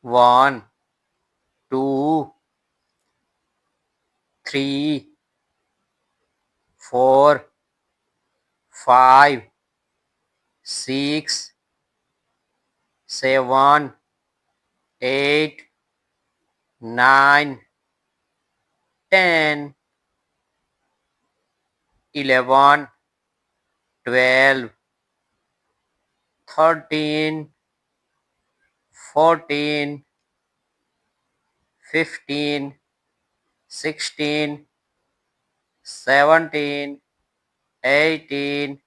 1, 2, 3, 4, 5, 6, 7, 8, 9, 10, 11, 12, 13, 14, 15, 16, 17, 18,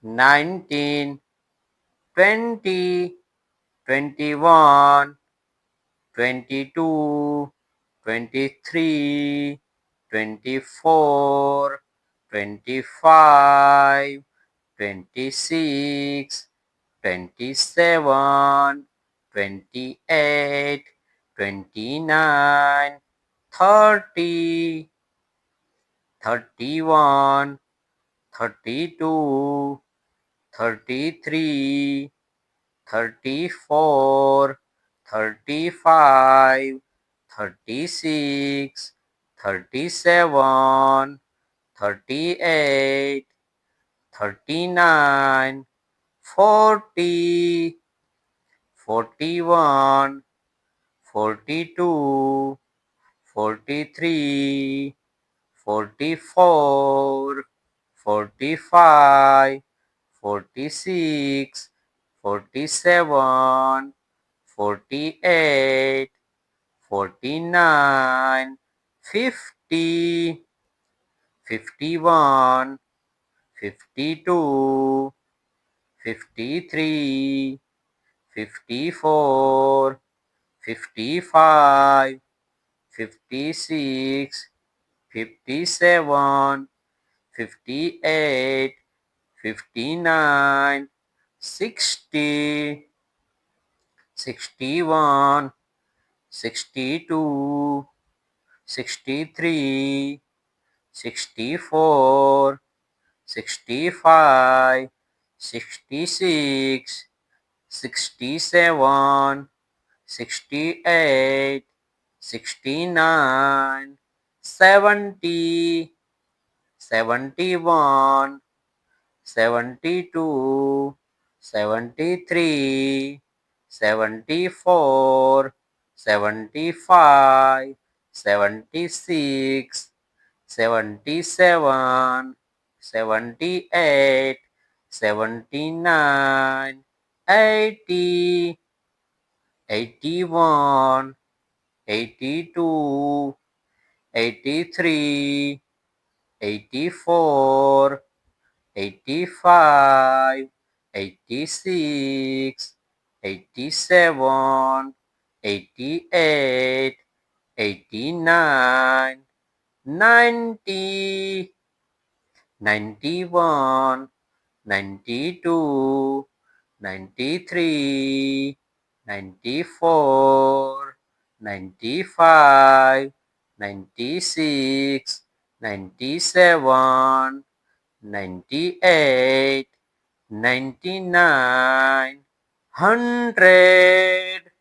19, 20, 21, 22, 23, 24, 25, 26, 27, 28, 29, 30, 31, 32, 33, 34, 35, 36, 37, 38, 39, 40, 41, 42, 43, 44, 45, 46, 47, 48, 49, 50, 51, 52, 53, 54, 55, 56, 57, 58, 59, 60, 61, 62, 63, 64, 65, 66, 67, 68, 69, 70, 71, 72, 73, 74, 75, 76, 77, 78, 79, 80, 81, 82, 83, 84, 85, 86, 87, 88, 89, 90, 91, 92, 93, 94, 95, 96, 97, 98, 99, 100.